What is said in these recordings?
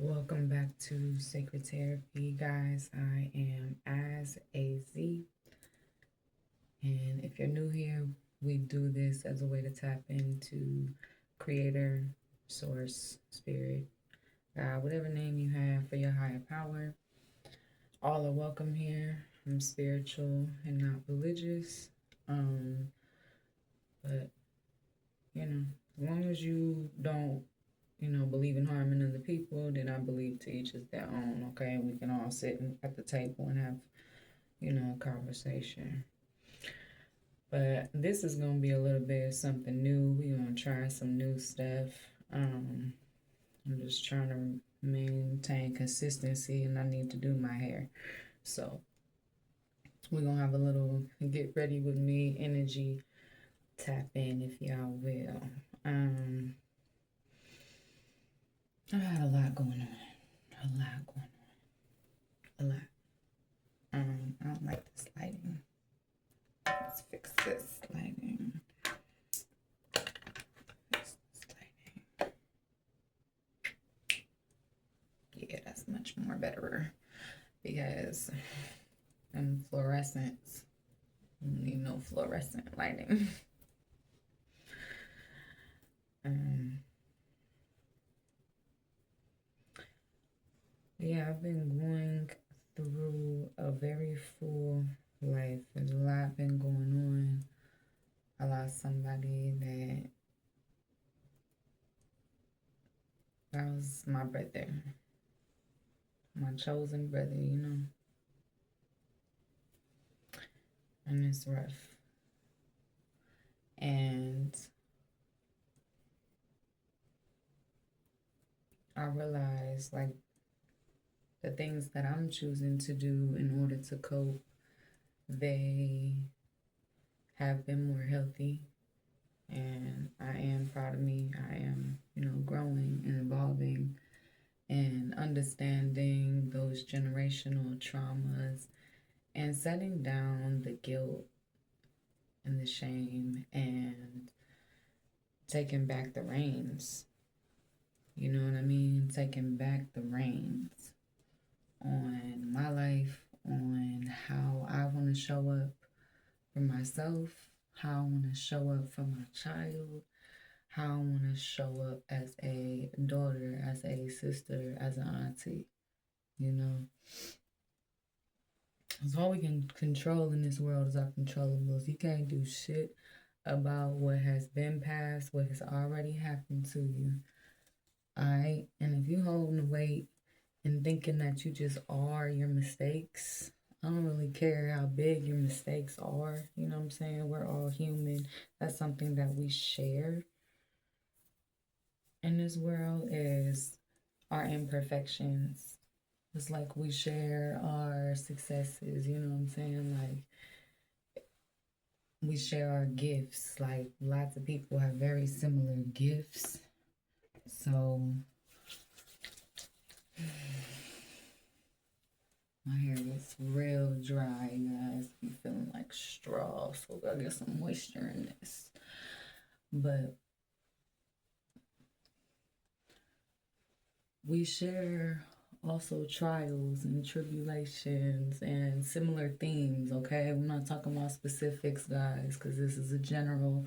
Welcome back to Sacred Therapy, guys. I am As AZ, and if you're new here, we do this as a way to tap into Creator, Source, Spirit, God, whatever name you have for your higher power. All are welcome here. I'm spiritual and not religious, but as long as you don't believe in harming other people, then I believe to each is their own, okay? We can all sit at the table and have, a conversation. But this is going to be a little bit of something new. We're going to try some new stuff. I'm just trying to maintain consistency, and I need to do my hair. So we're going to have a little get ready with me energy tap in, if y'all will. I've had a lot going on. A lot. I don't like this lighting. Let's fix this lighting. Yeah, that's much more better because fluorescents. You need no fluorescent lighting. Yeah, I've been going through a very full life. There's a lot been going on. I lost somebody that was my brother, my chosen brother, and it's rough. And I realized, like, the things that I'm choosing to do in order to cope, they have been more healthy. And I am proud of me. I am, growing and evolving and understanding those generational traumas and setting down the guilt and the shame and taking back the reins. You know what I mean? Taking back the reins on my life, on how I want to show up for myself, how I want to show up for my child, how I want to show up as a daughter, as a sister, as an auntie, So all we can control in this world is our controllables. You can't do shit about what has been past, what has already happened to you. Alright? And if you holding the weight and thinking that you just are your mistakes, I don't really care how big your mistakes are. You know what I'm saying? We're all human. That's something that we share in this world is our imperfections. It's like we share our successes, you know what I'm saying? Like, we share our gifts. Like, lots of people have very similar gifts. So, my hair gets real dry, guys. Be feeling like straw, so I get some moisture in this. But we share also trials and tribulations and similar themes, okay? We're not talking about specifics, guys, because this is a general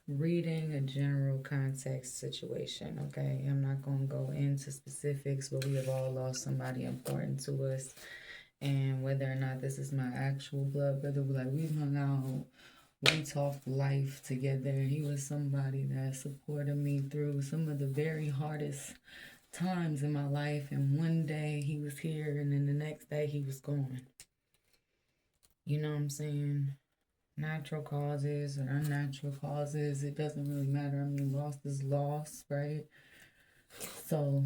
reading, a general context situation, okay? I'm not going to go into specifics, but we have all lost somebody important to us. And whether or not this is my actual blood brother, we hung out, we talked life together. He was somebody that supported me through some of the very hardest times in my life, and one day he was here and then the next day he was gone. You know what I'm saying? Natural causes or unnatural causes, it doesn't really matter. I mean, loss is loss, right? So,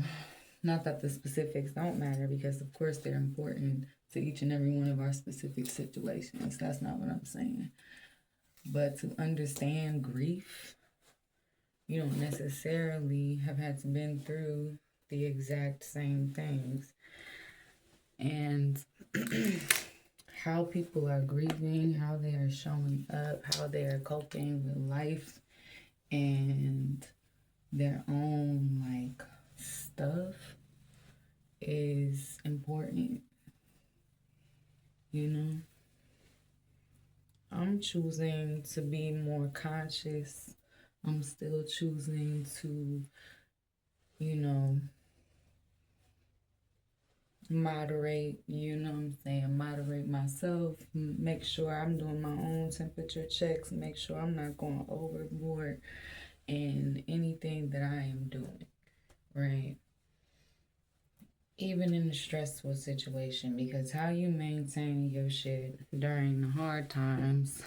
not that the specifics don't matter, because of course they're important to each and every one of our specific situations. That's not what I'm saying. But to understand grief, you don't necessarily have had to been through the exact same things. And how people are grieving, how they are showing up, how they are coping with life and their own, like, stuff is important, you know. I'm choosing to be more conscious. I'm still choosing to, you know, moderate, you know what I'm saying, moderate myself, make sure I'm doing my own temperature checks, make sure I'm not going overboard in anything that I am doing, right? Even in a stressful situation, because how you maintain your shit during the hard times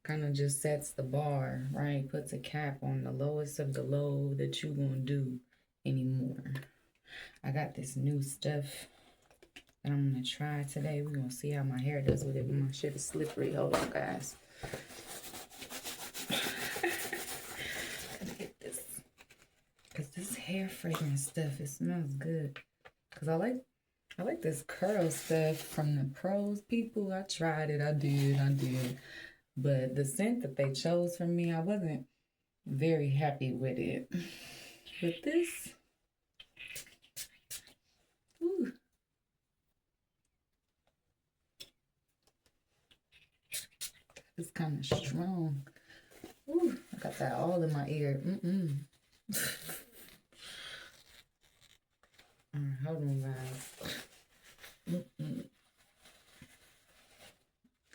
kind of just sets the bar, right? Puts a cap on the lowest of the low that you gonna do anymore. I got this new stuff that I'm gonna try today. We're gonna see how my hair does with it, but my shit is slippery. Hold on, guys. Gotta get this. Cause this hair fragrance stuff, it smells good. Cause I like this curl stuff from the pros people. I tried it, I did. But the scent that they chose for me, I wasn't very happy with it. But this, ooh, it's kind of strong. Ooh, I got that all in my ear. All right, hold on, guys.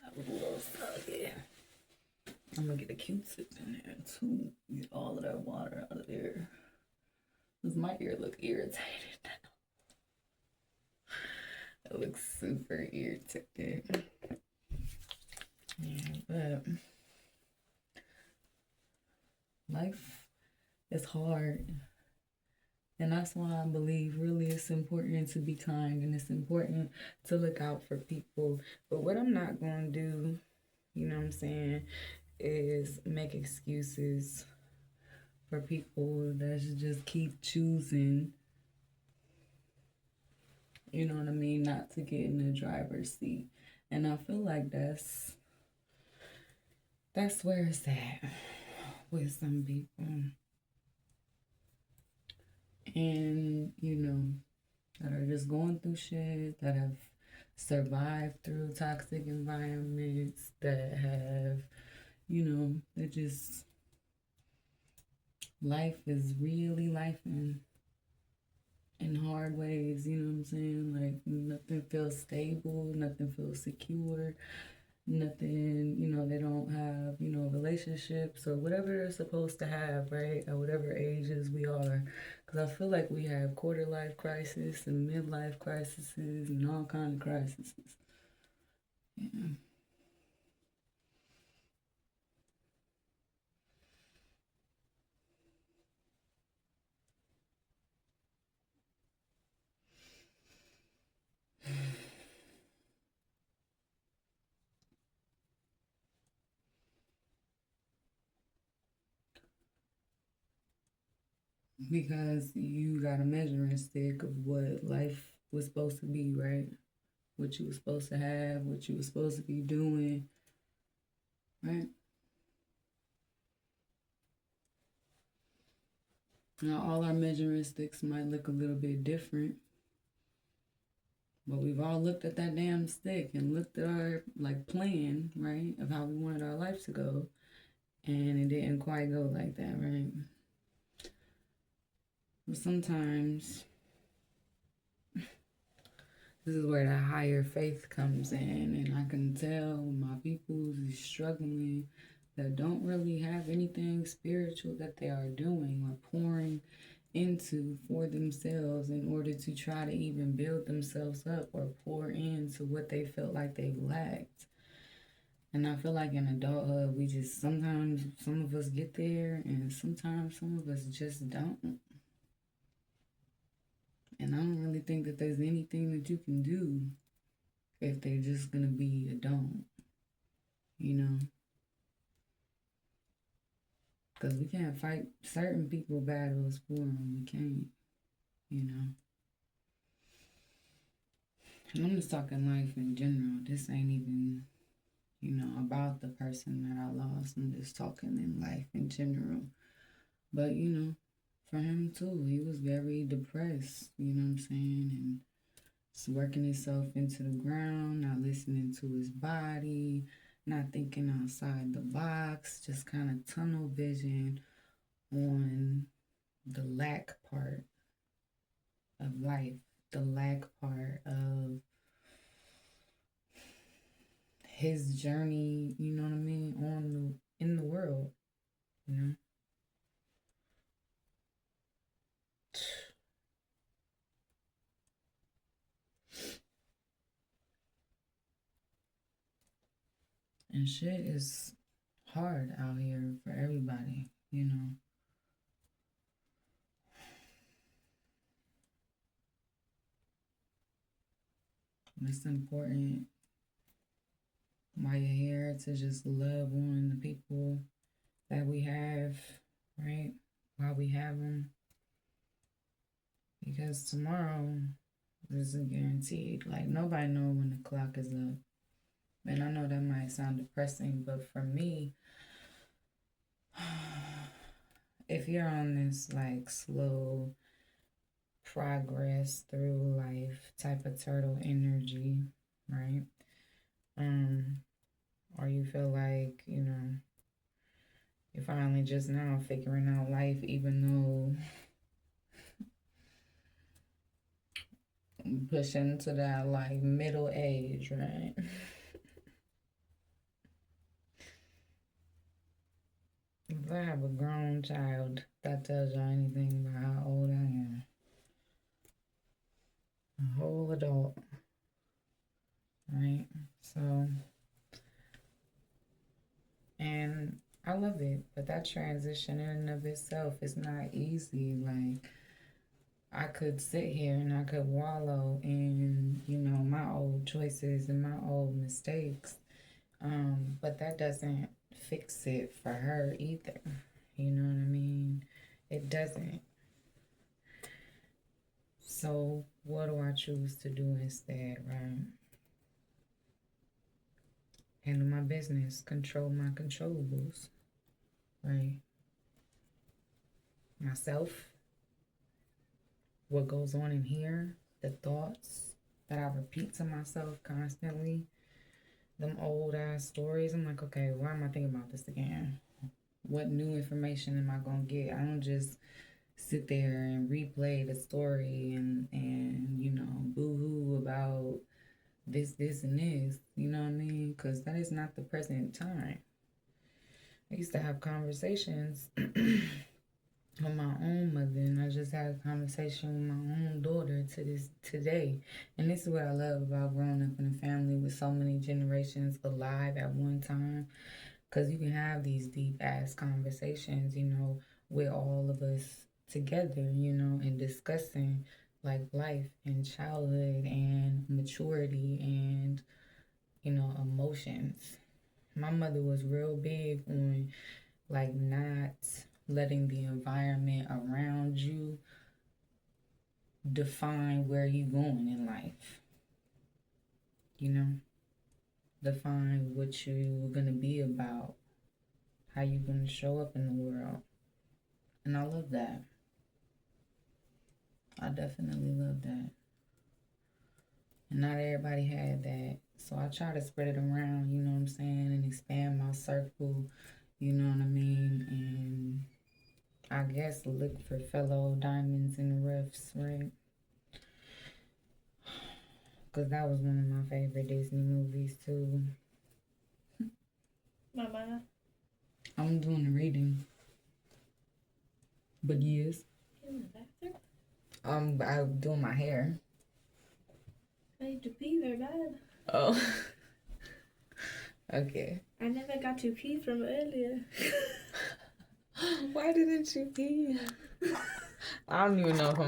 That was a little soggy. I'm gonna get a Q-tip in there too. Get all of that water out of there. Does my ear look irritated now? It looks super irritated. Yeah, but life is hard. And that's why I believe really it's important to be kind and it's important to look out for people. But what I'm not going to do, you know what I'm saying, is make excuses for people that should just keep choosing, you know what I mean, not to get in the driver's seat. And I feel like that's where it's at with some people. And, you know, that are just going through shit, that have survived through toxic environments, that have, you know, that just, life is really life in hard ways, you know what I'm saying? Like, nothing feels stable, nothing feels secure, nothing, you know, they don't have, you know, relationships or whatever they're supposed to have, right? At whatever ages we are. Because I feel like we have quarter life crisis and midlife crises and all kinds of crises. Yeah. Because you got a measuring stick of what life was supposed to be, right? What you were supposed to have, what you were supposed to be doing, right? Now, all our measuring sticks might look a little bit different, but we've all looked at that damn stick and looked at our, like, plan, right, of how we wanted our life to go, and it didn't quite go like that, right? But sometimes this is where the higher faith comes in, and I can tell my people who's struggling that don't really have anything spiritual that they are doing or pouring into for themselves in order to try to even build themselves up or pour into what they felt like they lacked. And I feel like in adulthood, we just sometimes some of us get there and sometimes some of us just don't. And I don't really think that there's anything that you can do if they're just gonna be a don't, you know? Because we can't fight certain people battles for them. We can't, you know? And I'm just talking life in general. This ain't even, you know, about the person that I lost. I'm just talking in life in general. But, you know, for him too. He was very depressed, you know what I'm saying? And it's working himself into the ground, not listening to his body, not thinking outside the box, just kind of tunnel vision on the lack part of life, the lack part of his journey, you know what I mean, in the world, you know. And shit is hard out here for everybody, you know. It's important while you're here to just love on the people that we have, right? While we have them. Because tomorrow isn't guaranteed. Like, nobody knows when the clock is up. And I know that might sound depressing, but for me, if you're on this, like, slow progress through life type of turtle energy, right? Or you feel like, you know, you're finally just now figuring out life, even though pushing to that like middle age, right? If I have a grown child, that tells you anything about how old I am. A whole adult, right? So, and I love it, but that transition in and of itself is not easy. Like, I could sit here and I could wallow in, you know, my old choices and my old mistakes. But that doesn't fix it for her either. You know what I mean? It doesn't. So what do I choose to do instead, right? Handle my business, control my controllables, right? Myself, what goes on in here, the thoughts that I repeat to myself constantly, them old ass stories. I'm like, okay, why am I thinking about this again? What new information am I gonna get? I don't just sit there and replay the story and you know, boo-hoo about this, and this, you know what I mean? Because that is not the present time. I used to have conversations with my own mother, and I just had a conversation with my own daughter today. And this is what I love about growing up in a family with so many generations alive at one time. Because you can have these deep ass conversations, you know, with all of us together, you know, and discussing like life and childhood and maturity and, you know, emotions. My mother was real big on like not letting the environment around you define where you going in life. You know, define what you're gonna be about, how you're gonna show up in the world. And I love that. I definitely love that. And not everybody had that. So I try to spread it around, you know what I'm saying, and expand my circle, you know what I mean? And I guess look for fellow diamonds in the roughs, right? Because that was one of my favorite Disney movies, too. Mama. I'm doing the reading. But yes. In the bathroom? I'm doing my hair. I need to pee very bad. Oh. Okay. I never got to pee from earlier. Why didn't you pee? I don't even know if I'm